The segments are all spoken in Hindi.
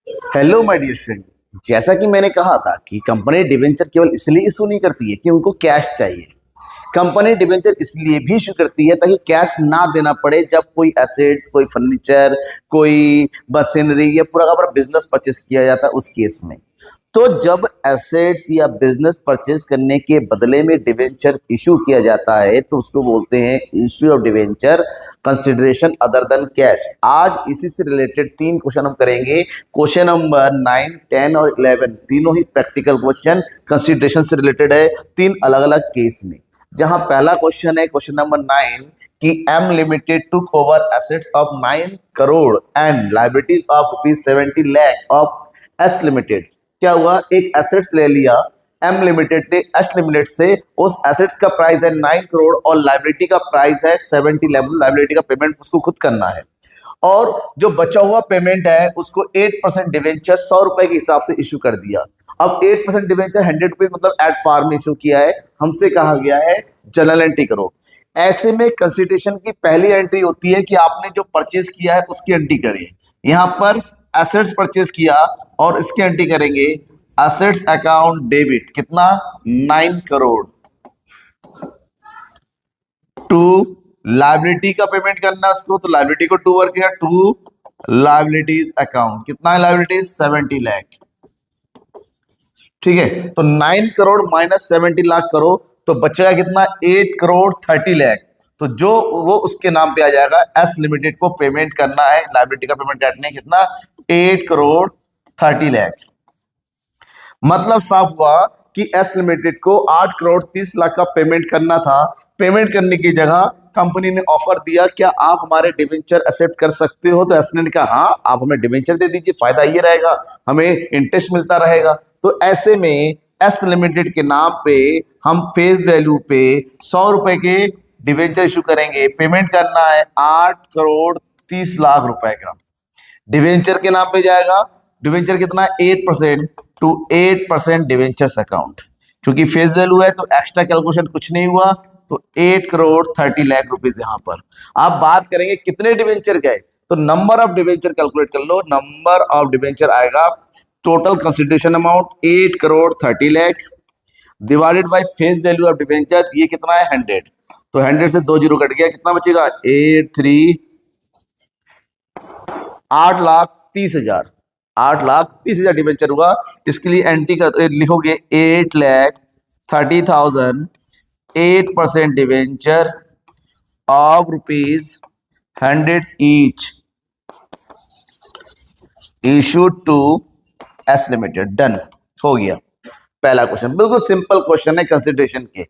Hello my dear friend. जैसा कि मैंने कहा था कि कंपनी डिवेंचर केवल इसलिए इशू नहीं करती है कि उनको कैश चाहिए। कंपनी डिवेंचर इसलिए भी इशू करती है ताकि कैश ना देना पड़े जब कोई एसेट्स, कोई फर्नीचर, कोई मशीनरी या पूरा का पूरा बिजनेस परचेस किया जाता है उस केस में। तो जब एसेट्स या बिजनेस परचेज करने के बदले में डिवेंचर इशू किया जाता है तो उसको बोलते हैं issue of debenture consideration other than cash. आज इसी से रिलेटेड तीन क्वेश्चन हम करेंगे। क्वेश्चन नंबर 9, 10 और 11 तीनों ही प्रैक्टिकल क्वेश्चन कंसिडरेशन से रिलेटेड है, तीन अलग अलग केस में। जहां पहला क्वेश्चन है क्वेश्चन नंबर 9 कि M limited took over assets of 9 crore and liabilities of ₹70 lakh of S limited. क्या हुआ, एक एसेट्स ले लिया एम लिमिटेड ने एस लिमिटेड से, उस एसेट्स का प्राइस है 9 करोड़ और लाइबिलिटी का प्राइस है 70 लाख। लाइबिलिटी का पेमेंट उसको खुद करना है और जो बचा हुआ पेमेंट है उसको 8% डिवेंचर 100 रुपए के हिसाब से इशू कर दिया। अब 8% डिवेंचर 100 रुपीज मतलब एट पार में इशू किया है। हमसे कहा गया है जनरल एंट्री करो। ऐसे में कंसिडरेशन की पहली एंट्री होती है कि आपने जो परचेज किया है उसकी एंट्री करें। यहां पर एसेट्स परचेज किया और इसकी एंट्री करेंगे एसेट्स अकाउंट डेबिट कितना 9 करोड़ टू लाइबिलिटी का पेमेंट करना है उसको, तो लाइबिलिटी को टू वर्क किया टू लाइबिलिटीज अकाउंट कितना है लाइबिलिटीज 70 लाख। ठीक है, तो 9 करोड़ माइनस 70 लाख करो तो बचेगा कितना 8 करोड़ 30 लाख। तो जो वो उसके नाम पे आ जाएगा, एस लिमिटेड को पेमेंट करना है, लाइबिलिटी का पेमेंट करने कितना 8 करोड़ 30 लाख। मतलब साफ हुआ कि एस लिमिटेड को 8 करोड़ 30 लाख का पेमेंट करना था। पेमेंट करने की जगह कंपनी ने ऑफर दिया क्या आप हमारे डिवेंचर एक्सेप्ट कर सकते हो, तो एस ने कहा हाँ आप हमें डिवेंचर दे दीजिए, फायदा ये रहेगा हमें इंटरेस्ट मिलता रहेगा। तो ऐसे में एस लिमिटेड के नाम पे हम फेस वैल्यू पे 100 रुपए के डिवेंचर इशू करेंगे। पेमेंट करना है 8 करोड़ 30 लाख रुपए का, डिवेंचर के नाम पे जाएगा। डिवेंचर कितना 8% टू 8% डिवेंचर्स अकाउंट, क्योंकि फेस वैल्यू है तो एक्स्ट्रा कैलकुलेशन कुछ नहीं हुआ, तो 8 करोड़ 30 लाख रुपीस यहां पर। आप बात करेंगे कितने डिवेंचर गए, तो नंबर ऑफ डिवेंचर कैलकुलेट कर लो। नंबर ऑफ डिवेंचर आएगा total consideration amount 8 crore 30 lakh divided by face value of debenture, ये कितना है 100। तो 100 से 2 जीरो कट गया, कितना बचेगा 8,30,000। 8,30,000 डिवेंचर हुआ। इसके लिए एंट्री कर लिखोगे 8,30,000 8% debenture of ₹100 each issued to S limited. Done हो गया पहला क्वेश्चन। बिल्कुल सिंपल क्वेश्चन है कंसिडरेशन के,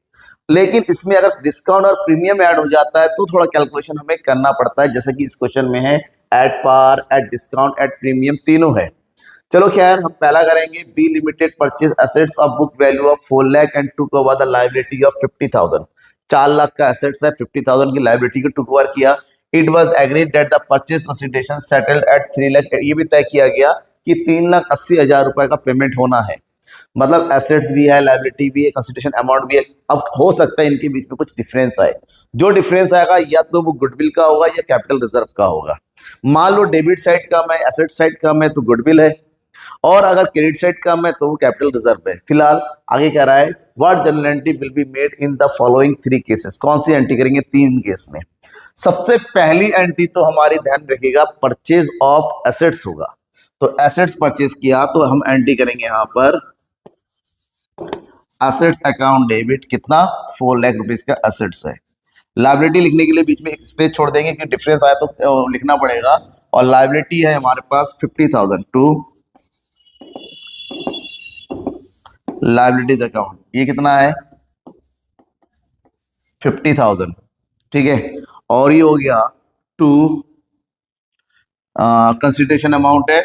लेकिन इसमें अगर डिस्काउंट और प्रीमियम ऐड हो जाता है तो थोड़ा कैलकुलेशन हमें करना पड़ता है, जैसे कि इस क्वेश्चन में है at par, at discount, at premium तीनों है। चलो खैर हम पहला करेंगे B limited purchase assets of book value of 4 lakh and took over the liability of 50,000। 4 lakh का एसेट्स है, 50,000 की लायबिलिटी को टुक ओवर किया। It was agreed that the purchase consideration settled at 3 lakh. ये भी तय किया गया कि 3,80,000 रुपए का पेमेंट होना है। मतलब एसेट्स भी है, लायबिलिटी भी है, कंसिडरेशन अमाउंट भी है। अब हो सकता है इनके बीच में कुछ डिफरेंस आए। जो डिफरेंस आएगा या तो वो गुडविल का होगा या कैपिटल रिजर्व का होगा। मान लो डेबिट साइड कम है, एसेट साइड कम है तो गुडविल है, और अगर क्रेडिट साइड कम है तो वो कैपिटल रिजर्व है। फिलहाल आगे कह रहा है what general entry will be made in the following 3 cases. कौन सी एंट्री करेंगे 3 केस में। सबसे पहली एंट्री तो हमारी ध्यान रखिएगा परचेज ऑफ एसेट्स होगा। तो एसेट्स परचेज किया तो हम एंट्री करेंगे यहां पर एसेट्स अकाउंट डेबिट कितना 4 लाख रुपीस का एसेट्स है। लायबिलिटी लिखने के लिए बीच में एक स्पेस छोड़ देंगे कि डिफरेंस आया तो लिखना पड़ेगा। और लायबिलिटी है हमारे पास 50,000 टू लायबिलिटीज अकाउंट, ये कितना है 50,000। ठीक है, और ये हो गया टू कंसिडरेशन अमाउंट है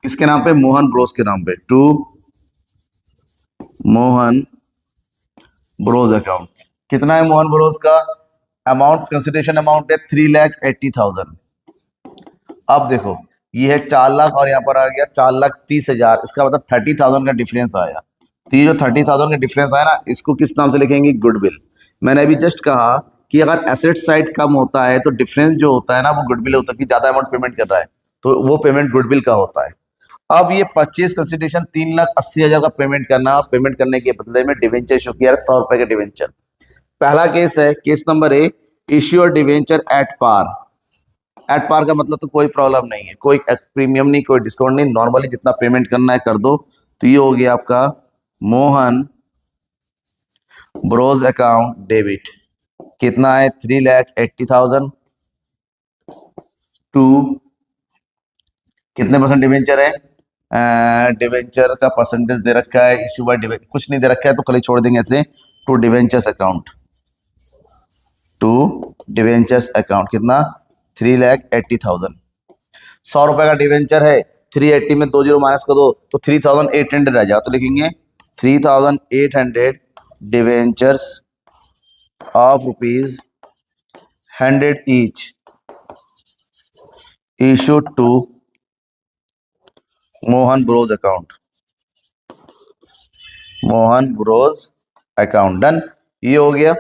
किसके नाम पे, मोहन ब्रोस के नाम पे, टू मोहन ब्रोस अकाउंट। कितना है मोहन ब्रोस का अमाउंट, कंसिडरेशन अमाउंट है 3,80,000। अब देखो ये है 4 लाख और यहाँ पर आ गया 4,30,000, इसका मतलब 30,000 का डिफरेंस आया। तो ये जो 30,000 का डिफरेंस आया ना, इसको किस नाम से लिखेंगे, गुडविल। मैंने अभी जस्ट कहा कि अगर एसेट साइड कम होता है तो डिफरेंस जो होता है ना वो गुडविल होता है, कि ज्यादा अमाउंट पेमेंट कर रहा है तो वो पेमेंट गुडविल का होता है। अब ये परचेज कंसिडरेशन 3,80,000 का पेमेंट करना, पेमेंट करने के बदले में डिवेंचर इशू किया 100 रुपए के डिवेंचर। पहला केस है, केस नंबर ए, इश्यू और debenture at par. At par का मतलब तो कोई प्रॉब्लम नहीं है, कोई प्रीमियम नहीं, कोई डिस्काउंट नहीं, नॉर्मली जितना पेमेंट करना है कर दो। तो ये हो गया आपका मोहन ब्रोज अकाउंट डेबिट। कितना है? 3,80,000 टू कितने परसेंट डिवेंचर है? डिवेंचर का परसेंटेज दे रखा है, इश्यू बाय डिवेंचर कुछ नहीं दे रखा है तो खाली छोड़ देंगे ऐसे, to debentures account, to debentures account. कितना? 3,80,000। 100 रुपए का डिवेंचर है, 380 में 2 जीरो माइनस कर दो तो 3,800 रह जाओ, तो लिखेंगे 3,800 debentures of ₹100 each issued to Mohan bros account, Mohan bros account. Done, ये हो गया।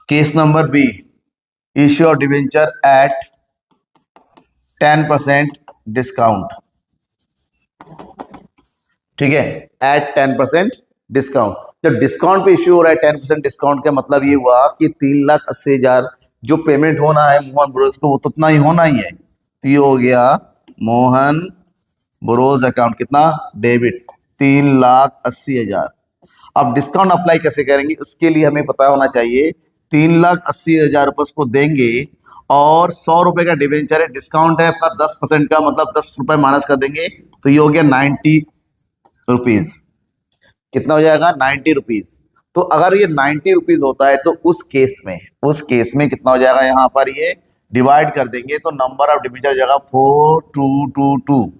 Case number B, issue of debenture at 10% discount. ठीक है, एट 10% डिस्काउंट। जब डिस्काउंट पे इश्यू हो रहा है 10% डिस्काउंट का मतलब ये हुआ कि 3,80,000 जो पेमेंट होना है मोहन ब्रोज को वो तो उतना ही होना ही है। तो ये हो गया मोहन ब्रोज अकाउंट कितना? डेबिट 3,80,000। अब डिस्काउंट अप्लाई कैसे करेंगे उसके लिए हमें पता होना चाहिए। 3,80,000 रुपये उसको देंगे और 100 रुपए का डिवेंचर है, डिस्काउंट है आपका 10% का, मतलब 10 रुपए माइनस कर देंगे तो ये हो गया 90 रुपीज। कितना हो जाएगा? 90 रुपीज। तो अगर ये 90 रुपीज होता है तो उस केस में कितना हो जाएगा? यहाँ पर ये डिवाइड कर देंगे तो नंबर ऑफ डिवेंचर हो जाएगा 4222।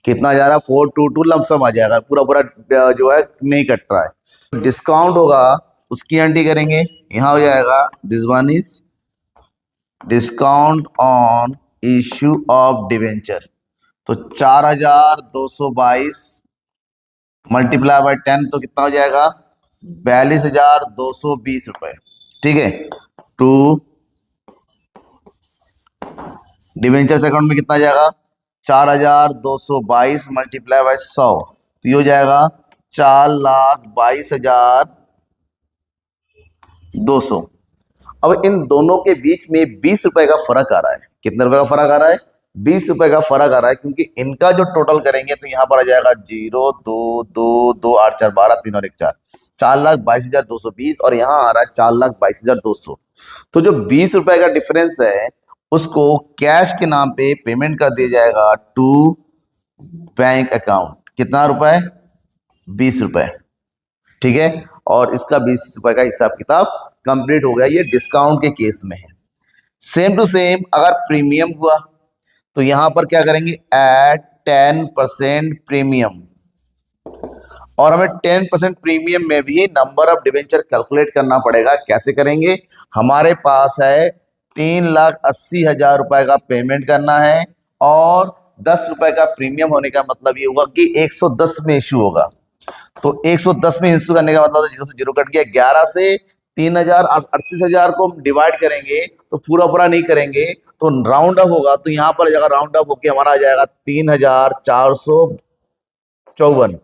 कितना जा रहा है? 422 लमसम आ जाएगा, पूरा पूरा जो है नहीं कट रहा है। डिस्काउंट होगा उसकी एंट्री करेंगे, यहाँ हो जाएगा this one is discount on issue of debenture. तो 4,222 मल्टीप्लाई बाय 10 तो कितना हो जाएगा? 42,220 रुपए। ठीक है, टू डिवेंचर्स अकाउंट में कितना जाएगा? 4,222 मल्टीप्लाई बाय 100 तो ये हो जाएगा 4,22,200। अब इन दोनों के बीच में 20 रुपए का फर्क आ रहा है। कितने रुपए का फर्क आ रहा है? 20 रुपए का फर्क आ रहा है, क्योंकि इनका जो टोटल करेंगे तो यहाँ पर आ जाएगा 0 2 2 2 8 4 12 3 और 1 4, 4,22,220 और यहाँ आ रहा है 4,22,200। तो जो 20 रुपए का डिफरेंस है उसको कैश के नाम पे पेमेंट कर दिया जाएगा टू बैंक अकाउंट। कितना रुपए? 20 रुपए। ठीक है, और इसका 20 रुपए का हिसाब किताब कंप्लीट हो गया। ये डिस्काउंट के केस में है। सेम टू सेम अगर प्रीमियम हुआ तो यहां पर क्या करेंगे? एट 10% प्रीमियम, और हमें 10% प्रीमियम में भी नंबर ऑफ डिवेंचर कैलकुलेट करना पड़ेगा। कैसे करेंगे? हमारे पास है 3,80,000 रुपए का पेमेंट करना है और 10 रुपए का प्रीमियम होने का मतलब ये हुआ कि 110 में इश्यू होगा। तो 110 में इश्यू करने का मतलब जीरो से जीरो कट गया। 11 से 3,000 38,000 को डिवाइड करेंगे तो पूरा पूरा नहीं करेंगे तो राउंड अप होगा, तो यहाँ पर जगह राउंड अप होकर हमारा आ जाएगा 3,454।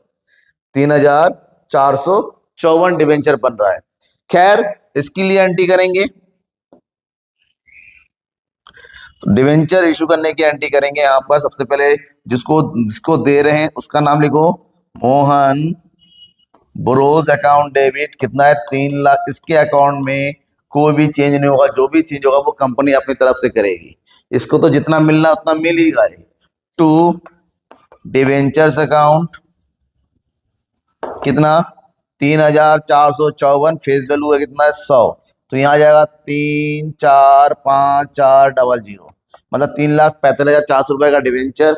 3,454 डिवेंचर बन रहा है। खैर, इसके लिए एंट्री करेंगे तो डिवेंचर इशू करने की एंट्री करेंगे। यहाँ पर सबसे पहले जिसको दे रहे हैं उसका नाम लिखो, मोहन ब्रोज अकाउंट डेबिट। कितना है? 3 लाख। इसके अकाउंट में कोई भी चेंज नहीं होगा, जो भी चेंज होगा वो कंपनी अपनी तरफ से करेगी। इसको तो जितना मिलना उतना मिल ही गए। टू डिवेंचर्स अकाउंट कितना? 3,454। फेस वैल्यू है कितना? 100। तो यहाँ आ जाएगा 3,4,5,4,00, मतलब 3,45,400 रुपए का डिवेंचर।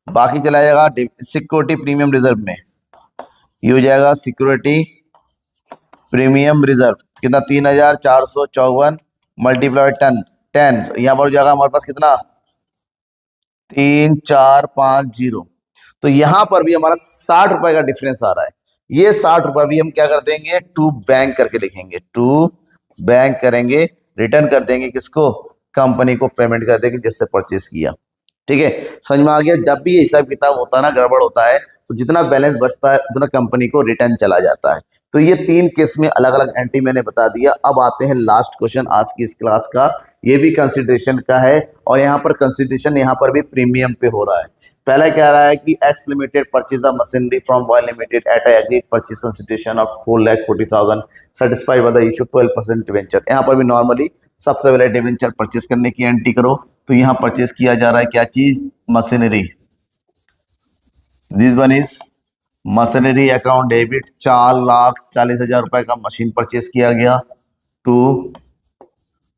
बाकी चला जाएगा सिक्योरिटी प्रीमियम रिजर्व में। ये हो जाएगा सिक्योरिटी प्रीमियम रिजर्व। कितना? 3,454 मल्टीप्लाई 10 यहाँ पर हो जाएगा हमारे पास कितना? 3,450। तो यहां पर भी हमारा 60 रुपए का डिफरेंस आ रहा है। ये 60 रुपए भी हम क्या कर देंगे? टू बैंक करके लिखेंगे। टू बैंक करेंगे, रिटर्न कर देंगे किसको? कंपनी को पेमेंट कर देंगे जिससे परचेस किया। ठीक है, समझ में आ गया। जब भी ये हिसाब किताब होता है ना, गड़बड़ होता है, तो जितना बैलेंस बचता है उतना कंपनी को रिटर्न चला जाता है। तो ये 3 केस में अलग अलग एंट्री मैंने बता दिया। अब आते हैं लास्ट क्वेश्चन आज की इस क्लास का, ये भी कंसिडरेशन का है, और यहाँ पर कंसिडरेशन यहाँ पर भी प्रीमियम पे हो रहा है। पहला कह रहा है कि X limited purchase a machinery from Y limited at agreed purchase consideration of 4,40,000 satisfy by the issue 12% debenture. यहाँ पर भी नॉर्मली सबसे पहले डिवेंचर परचेज करने की एंट्री करो। तो यहाँ परचेज किया जा रहा है क्या चीज, machinery. This one is machinery account debit, 4,40,000 रुपए का मशीन परचेज किया गया। टू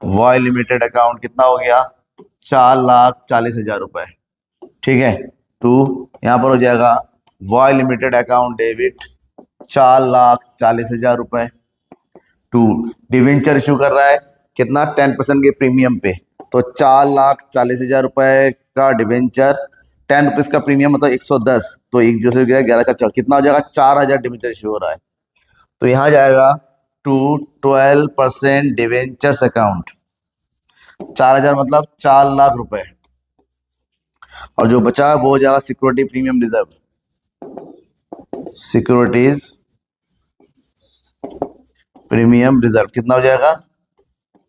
वाई लिमिटेड अकाउंट कितना हो गया, 4,40,000 रुपए। ठीक है, टू यहां पर हो जाएगा वाई लिमिटेड अकाउंट डेबिट 4,40,000 रुपए। टू डिवेंचर इशू कर रहा है कितना, 10% के प्रीमियम पे। तो 4,40,000 रुपए का डिवेंचर, 10 रुपीज का प्रीमियम मतलब 110, तो एक जो से 11 कितना हो जाएगा, 4,000 डिवेंचर इशू हो रहा है। तो यहां जाएगा टू 12% डिवेंचर्स अकाउंट, 4,000 मतलब 4,00,000 रुपए, और जो बचा वो हो जाएगा security premium reserve, securities premium reserve कितना हो जाएगा,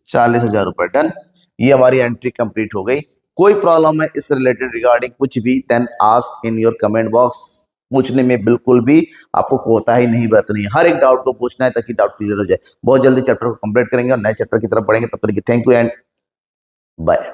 40,000 रुपए। डन, ये हमारी एंट्री कंप्लीट हो गई। कोई प्रॉब्लम है इस रिलेटेड रिगार्डिंग कुछ भी, then ask in your comment box. पूछने में बिल्कुल भी आपको कोताही नहीं बरतनी है, हर एक डाउट को पूछना है ताकि डाउट क्लियर हो जाए। बहुत जल्दी चैप्टर को कंप्लीट करेंगे और नए चैप्टर की तरफ बढ़ेंगे। तब तक थैंक यू एंड बाय।